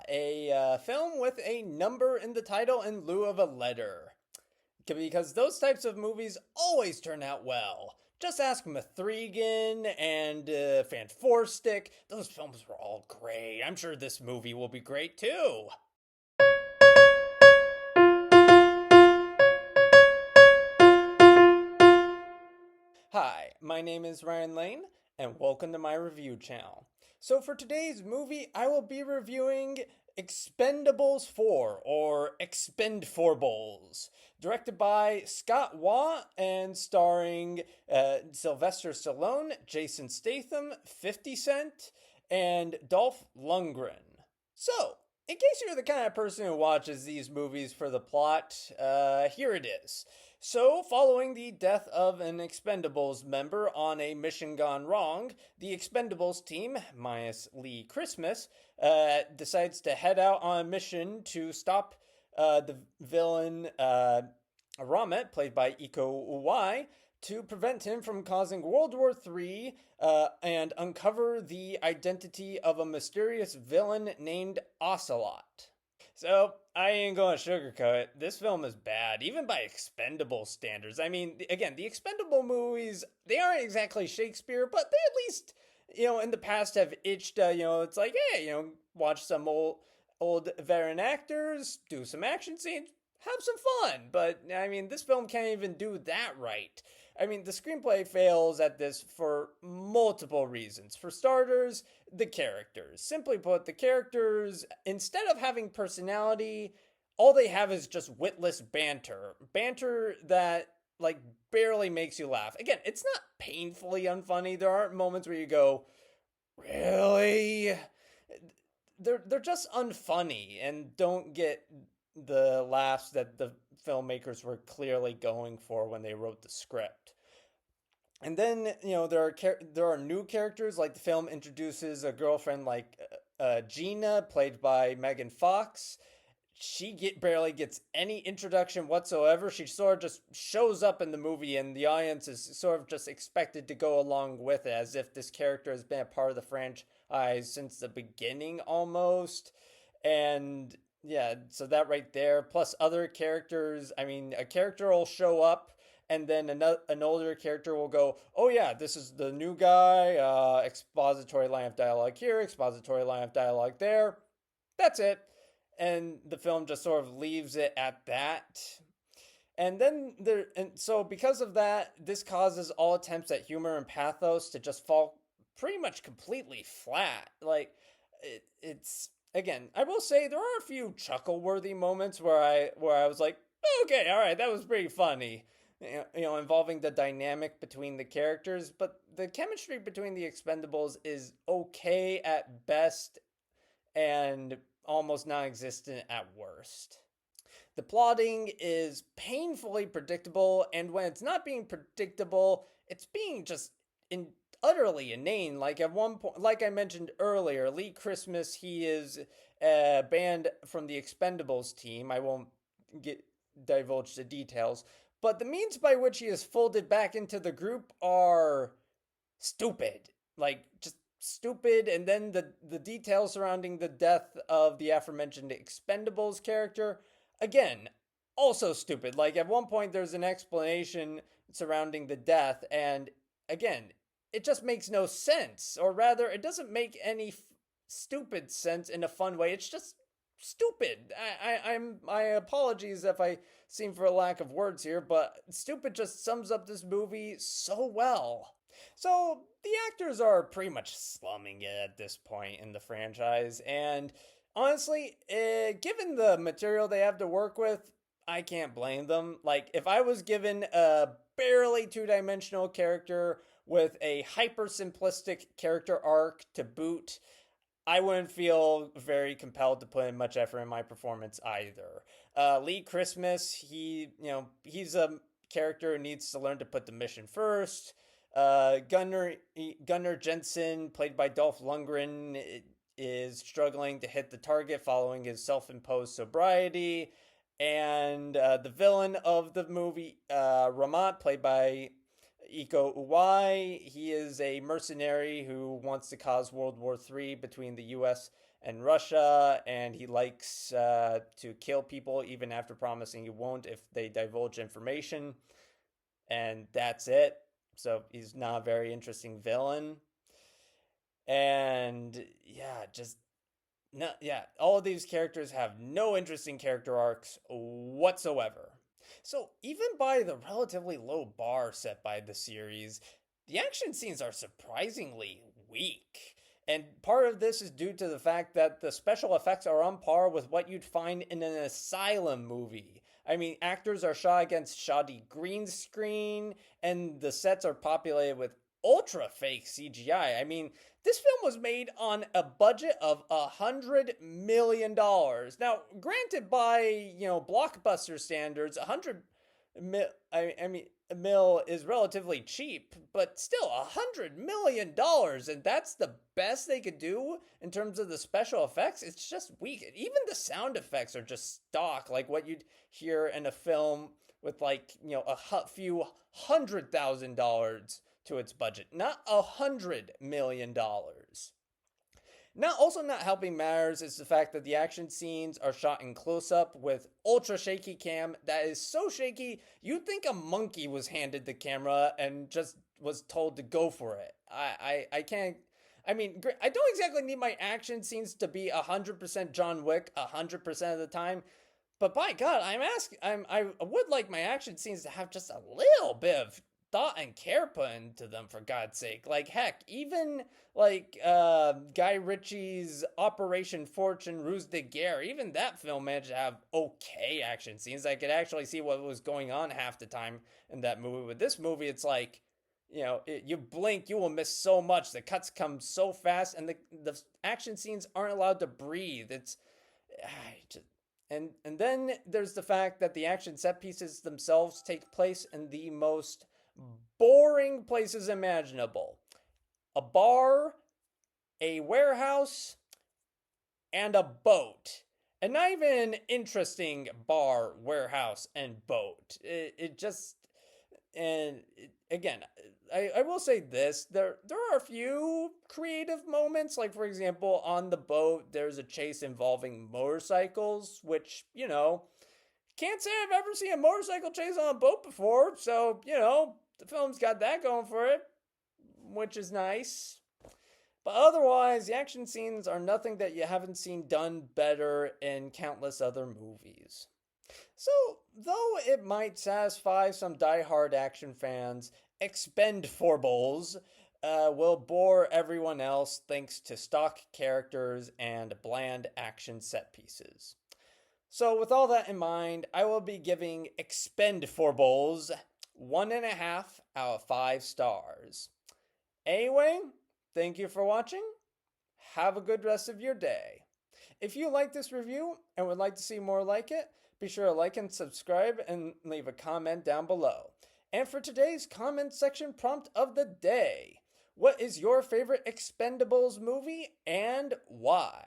a film with a number in the title in lieu of a letter. Because those types of movies always turn out well. Just ask Mithrigan and Fan4stick. Those films were all great. I'm sure this movie will be great too. Hi, my name is Ryan Lane, and welcome to my review channel. So for today's movie, I will be reviewing Expend4bles, or Expend4bles, directed by Scott Waugh and starring Sylvester Stallone, Jason Statham, 50 Cent, and Dolph Lundgren. So, in case you're the kind of person who watches these movies for the plot, here it is. So, following the death of an Expendables member on a mission gone wrong, the Expendables team, minus Lee Christmas, decides to head out on a mission to stop the villain Ramet, played by Iko Uwais, to prevent him from causing World War III and uncover the identity of a mysterious villain named Ocelot. So, I ain't gonna sugarcoat it. This film is bad, even by expendable standards. I mean, again, the expendable movies, they aren't exactly Shakespeare, but they at least, in the past have itched, it's like, hey, watch some old veteran actors, do some action scenes, have some fun. But, I mean, this film can't even do that right. I mean, the screenplay fails at this for multiple reasons. For starters, the characters. Simply put, the characters, instead of having personality, all they have is just witless banter. Banter that, like, barely makes you laugh. Again, it's not painfully unfunny. There aren't moments where you go, really? They're just unfunny and don't get the laughs that the filmmakers were clearly going for when they wrote the script. And then there are new characters, like the film introduces a girlfriend like Gina, played by Megan Fox. Barely gets any introduction whatsoever. She sort of just shows up in the movie, and the audience is sort of just expected to go along with it, as if this character has been a part of the franchise since the beginning almost. And yeah, so that right there, plus other characters. I mean, a character will show up, and then an older character will go, oh yeah, this is the new guy, expository line of dialogue here, expository line of dialogue there. That's it. And the film just sort of leaves it at that. And so because of that, this causes all attempts at humor and pathos to just fall pretty much completely flat. Like, it's again, I will say there are a few chuckle-worthy moments where I was like, okay, all right, that was pretty funny. Involving the dynamic between the characters, but the chemistry between the Expendables is okay at best and almost non-existent at worst. The plotting is painfully predictable, and when it's not being predictable, it's being just utterly inane. Like at one point, like I mentioned earlier, Lee Christmas, he is banned from the Expendables team. I won't divulge the details, but the means by which he is folded back into the group are stupid. Like, just stupid. And then the details surrounding the death of the aforementioned Expendables character, again, also stupid. Like, at one point there's an explanation surrounding the death, and again, it just makes no sense. Or rather, it doesn't make any stupid sense in a fun way. It's just stupid. My apologies if I seem for a lack of words here, but stupid just sums up this movie so well. So the actors are pretty much slumming it at this point in the franchise, and honestly, given the material they have to work with, I can't blame them. Like, if I was given a barely two-dimensional character with a hyper simplistic character arc to boot, I wouldn't feel very compelled to put in much effort in my performance either. Lee Christmas, he's a character who needs to learn to put the mission first. Gunnar Jensen, played by Dolph Lundgren, is struggling to hit the target following his self-imposed sobriety. And the villain of the movie, Ramat, played by Iko Uwais, he is a mercenary who wants to cause World War III between the US and Russia, and he likes to kill people even after promising he won't if they divulge information, and that's it. So he's not a very interesting villain. And yeah, just no, yeah, all of these characters have no interesting character arcs whatsoever. So, even by the relatively low bar set by the series, the action scenes are surprisingly weak. And part of this is due to the fact that the special effects are on par with what you'd find in an Asylum movie. I mean, actors are shot against shoddy green screen, and the sets are populated with ultra fake CGI. I mean, this film was made on a budget of $100 million. Now, granted, by blockbuster standards, I mean, a mil is relatively cheap, but still $100 million, and that's the best they could do in terms of the special effects. It's just weak. Even the sound effects are just stock, like what you'd hear in a film with a few $100,000 to its budget, not $100 million. Not helping matters is the fact that the action scenes are shot in close up with ultra shaky cam that is so shaky you'd think a monkey was handed the camera and just was told to go for it. I can't. I mean, I don't exactly need my action scenes to be 100% John Wick 100% of the time, but by God, I would like my action scenes to have just a little bit of thought and care put into them, for God's sake. Like, heck, even Guy Ritchie's Operation Fortune Ruse de Guerre, even that film managed to have okay action scenes. I could actually see what was going on half the time in that movie. With this movie, it's like, you blink, you will miss so much. The cuts come so fast, and the action scenes aren't allowed to breathe. It's and then there's the fact that the action set pieces themselves take place in the most boring places imaginable: a bar, a warehouse, and a boat. And not even an interesting bar, warehouse, and boat. It just. And again, I will say this: there are a few creative moments. Like, for example, on the boat, there's a chase involving motorcycles, which, can't say I've ever seen a motorcycle chase on a boat before. So, the film's got that going for it, which is nice. But otherwise, the action scenes are nothing that you haven't seen done better in countless other movies. So, though it might satisfy some die-hard action fans, Expend4bles will bore everyone else thanks to stock characters and bland action set pieces. So, with all that in mind, I will be giving Expend4bles 1.5 out of 5 stars. Anyway, thank you for watching. Have a good rest of your day. If you like this review and would like to see more like it, be sure to like and subscribe and leave a comment down below. And for today's comment section prompt of the day, what is your favorite Expendables movie and why?